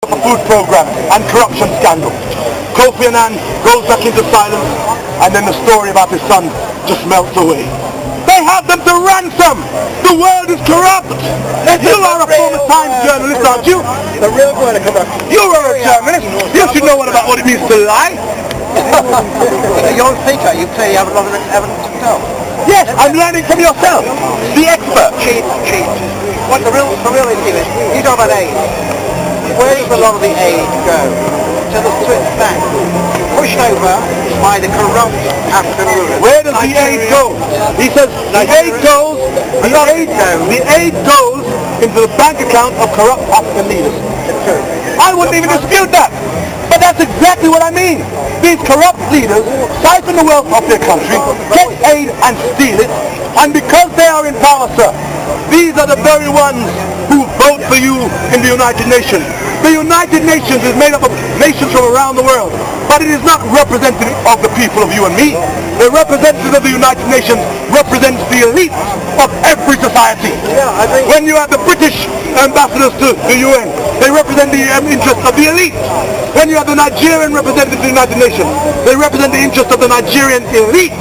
a food program and corruption scandal. Kofi Annan goes back into silence, and then the story about his son just melts away. They have them to ransom. The world is corrupt. You are a former Times journalist, aren't you? The real word of corruption. You are a journalist. You should know about what it means to lie. You're a speaker. You clearly have a lot of evidence to tell. Yes, I'm learning from yourself, the expert. Cheat. What the real issue is, you talk about aid. Where does a lot of the aid go? To the Swiss bank, pushed over by the corrupt African rulers. Where does the aid go? He says the aid goes into the bank account of corrupt African leaders. I wouldn't even dispute that. But that's exactly what I mean. These corrupt leaders siphon the wealth of their country, get aid and steal it, and because they are in power, sir, these are the very ones who vote for you in the United Nations. The United Nations is made up of nations from around the world, but it is not representative of the people of you and me. The representative of the United Nations represents the elite of every society. When you have the British ambassadors to the UN, they represent the interests of the elite. When you have the Nigerian representative to the United Nations, they represent the interests of the Nigerian elite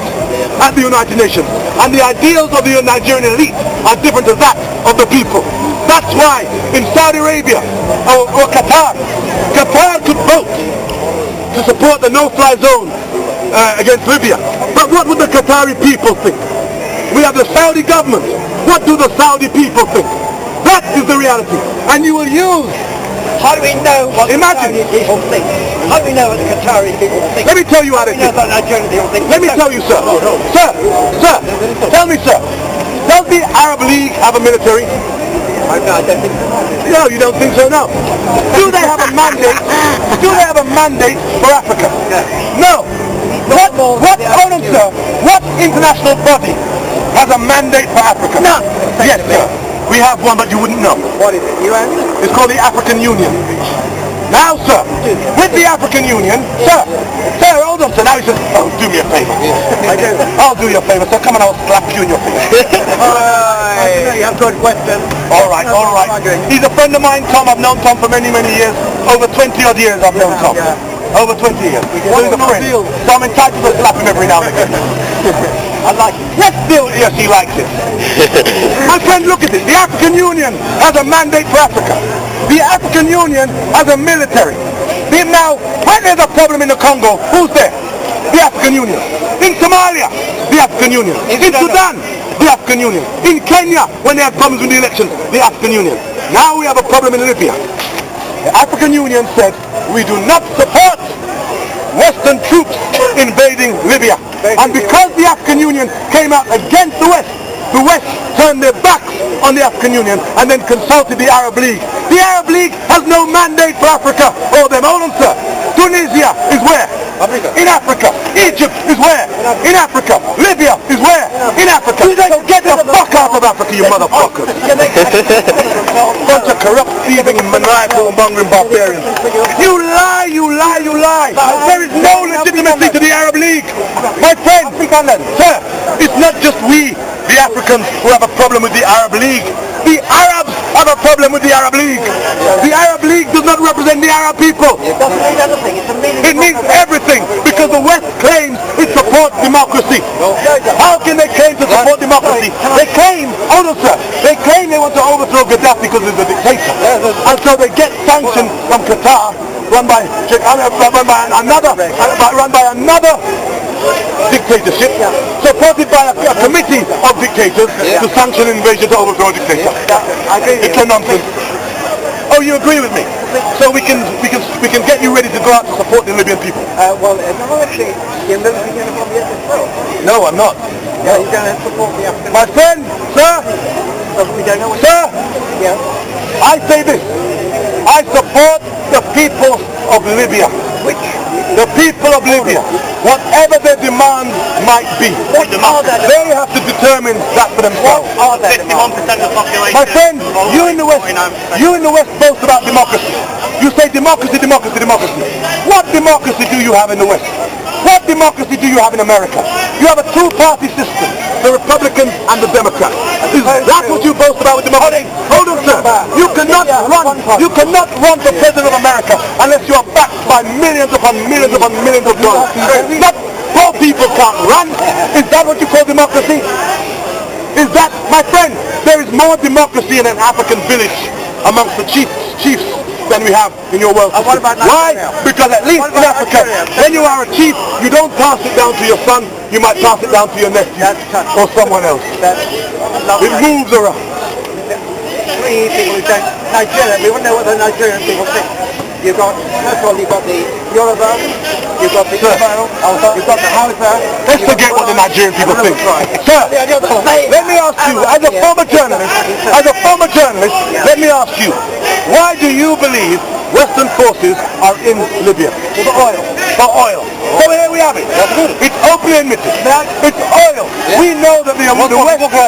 at the United Nations. And the ideals of the Nigerian elite are different to that of the people. That's why in Saudi Arabia or Qatar could vote to support the no-fly zone against Libya. But what would the Qatari people think? We have the Saudi government. What do the Saudi people think? That is the reality. And you will use... How do we know what the Qatari people think? How do we know what the Qatari people think? Let me tell you how they think. Let me tell you, sir. Sir, tell me, sir. Does the Arab League have a military? I don't think so. No, you don't think so, no. Do they have a mandate? Do they have a mandate for Africa? No. What international body has a mandate for Africa? No. Yes, sir. We have one, but you wouldn't know. What is it? UN? It's called the African Union. Now, sir, with the African Union, sir, hold on, sir. Now he says, oh, do me a favor. I'll do you a favor, sir. Come on, I'll slap you in your face. You have good questions. All right. He's a friend of mine, Tom. I've known Tom for many, many years. Over 20 odd years I've known Tom. Over 20 years. So he's a friend. So I'm entitled to slap him every now and again. I like it. Let's deal with it. Yes, he likes it. My friend, look at it. The African Union has a mandate for Africa. The African Union has a military. Now, when there's a problem in the Congo, who's there? The African Union. In Somalia, the African Union. In Sudan, the African Union. In Kenya, when they had problems with the elections, the African Union. Now we have a problem in Libya. The African Union said, we do not support Western troops invading Libya. And because the African Union came out against the West turned their backs on the African Union and then consulted the Arab League. The Arab League has no mandate for Africa or them. Hold on, sir. Tunisia is where? In Africa. Egypt is where? In Africa. Libya is where? In Africa. So get the fuck out of Africa, you motherfuckers. Bunch of corrupt, thieving, maniacal, mongering barbarians. You lie. There is no legitimacy to the Arab League. My friend, sir, it's not just we, the Africans, who have a problem with the Arab League. The Arabs have a problem with the Arab League. The Arab League does not represent the Arab people. It doesn't mean anything. It means everything, because the West claims it supports democracy. How can they claim to support democracy? They claim, hold on, sir, they claim they want to overthrow Gaddafi because he's a dictator. And so they get sanctions from Qatar, run by another dictatorship, supported by a committee of dictators to sanction invasion to overthrow a dictator. It's a nonsense. Oh, you agree with me? So we can get you ready to go out to support the Libyan people. Well, no, actually, you're military uniform yet as well. No, I'm not. Yeah, you're going to support the African... My friend, sir, We don't know what I say this. I support the people of Libya. Which? The people of Libya, whatever their demands might be, they have to determine that for themselves. 51% of the population. My friend, you in the West boast about democracy. You say democracy, democracy, democracy. What democracy do you have in the West? What democracy do you have in America? You have a two-party system, the Republicans and the Democrats. Is that what you boast about with democracy? Hold on, sir. You cannot run for president of America unless you are backed by millions upon millions upon millions of dollars. Not poor people can't run. Is that what you call democracy? Is that, my friend, there is more democracy in an African village amongst the chiefs than we have in your world system. Why? Because at least in Africa, when you are a chief, you don't pass it down to your son, you might pass it down to your nephew or someone else. It moves around. Three people who say Nigeria, we wouldn't know what the Nigerian people think. You've got, first of all, you've got the Yoruba, you've got the Ishmahil, you've got the Hausa. Let's forget what the Nigerian people think. Sir, let me ask you, as a former journalist, let me ask you, why do you believe Western forces are in Libya? For oil. For oil. So here we have it. It's openly admitted. It's oil. We know that the West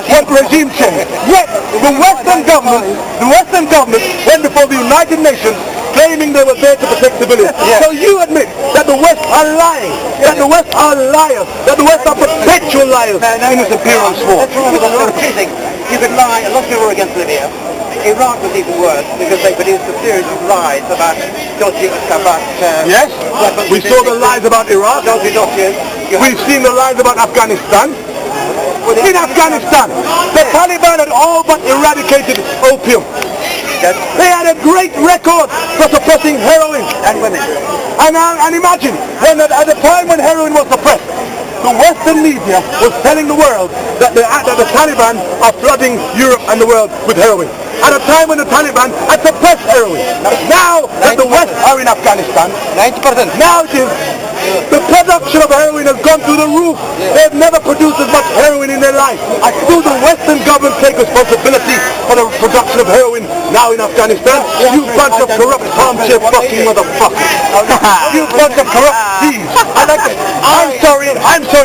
want regime change. Yet the Western government went before the United Nations claiming they were there to protect civilians. So you admit that the West are lying, that the West are liars, that the West are perpetual liars in this imperialist war. That's wrong with two things. You could lie, a lot of people were against Libya. Iraq was even worse because they produced a series of lies about dodgy, yes, we saw the lies about Iraq. Dodgy. We've seen the lies about Afghanistan. In Afghanistan, the Taliban had all but eradicated opium. They had a great record for suppressing heroin And women. And imagine, when at the time when heroin was suppressed, the Western media was telling the world that the Taliban are flooding Europe and the world with heroin. At a time when the Taliban had suppressed heroin. Now that the West are in Afghanistan, 90%. now it is, the production of heroin has gone through the roof. They've never produced as much heroin in their life. Do the Western government take responsibility for the production of heroin now in Afghanistan? You bunch of corrupt armchair fucking motherfuckers. You bunch of corrupt thieves. I'm sorry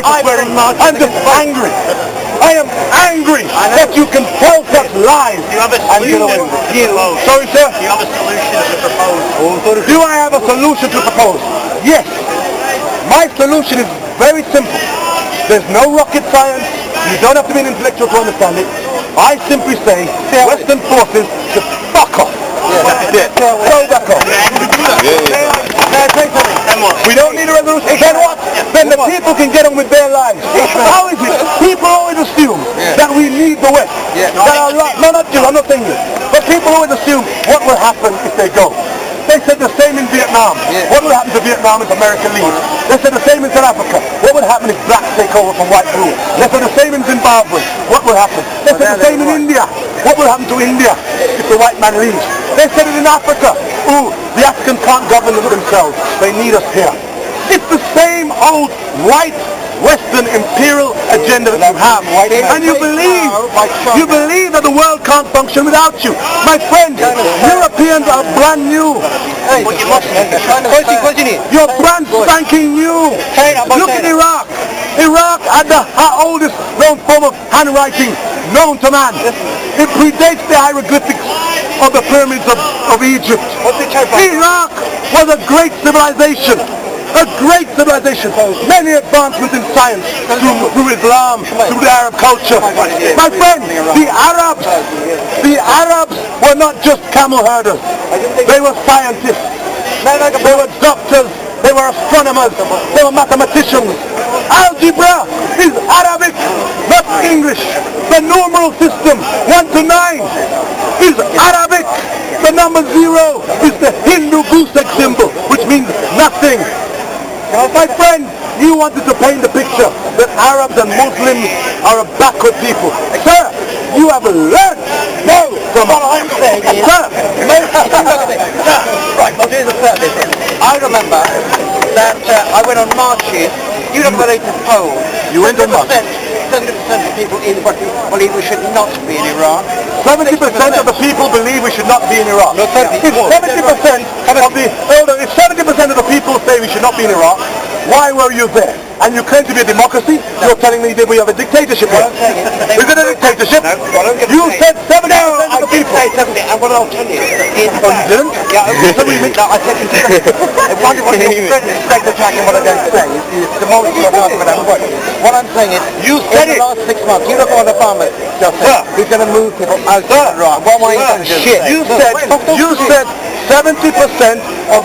for swearing. I'm just angry. I am angry that you can tell such lies and get away with it. Sorry, sir? Do you have a solution to propose? Do I have a solution to propose? Yes. My solution is very simple. There's no rocket science. You don't have to be an intellectual to understand it. I simply say Western forces should fuck off. Go back off. We don't need a resolution. Then what? Then the people can get on with their lives. How is it? People always assume that we need the West. No, not you. I'm not saying this. But people always assume what will happen if they go. They said the same in Vietnam. What will happen to Vietnam if America leaves? They said the same in South Africa. What would happen if blacks take over from white rule? They said the same in Zimbabwe. What will happen? They said the same in India. What will happen to India if the white man leaves? They said it in Africa. Ooh, the Africans can't govern themselves. They need us here. It's the same old white Western imperial agenda that you have, and you believe that the world can't function without you. My friend, Europeans are brand new. You're brand spanking new. Look at Iraq. Iraq had the oldest known form of handwriting known to man. It predates the hieroglyphics of the pyramids of Egypt. Iraq was a great civilization. A great civilization, many advancements in science through Islam, through the Arab culture. My friend, the Arabs were not just camel herders. They were scientists. They were doctors. They were astronomers. They were mathematicians. Algebra is Arabic, not English. The numeral system, 1 to 9, is Arabic. The number 0 is the Hindu goose egg symbol, which means nothing. My friend, you wanted to paint the picture that Arabs and Muslims are a backward people. Sir, you have learned. No, from what I'm saying is... Sir, right, I'll do the third bit then. I remember that I went on marches. You know the latest poll. You went on marches? 70% of people in the country believe we should not be in Iraq. 70% of the people believe we should not be in Iraq. No, 30. If 70% of the people say we should not be in Iraq, why were you there? And you claim to be a democracy? You're telling me that we have a dictatorship here. Is it a dictatorship? No, you said 70% of the people. Say 70, and what I'll tell you, in Oh, you didn't? yeah, so we admit that I said I wonder what you're tracking what I'm going to say. It's the moment you're talking about that. What I'm saying is, You said in it. the last 6 months, you look on the farmers, just Sir. who's going to move people out Sir. right. What am I Sir. going to do? Shit. You said 70% of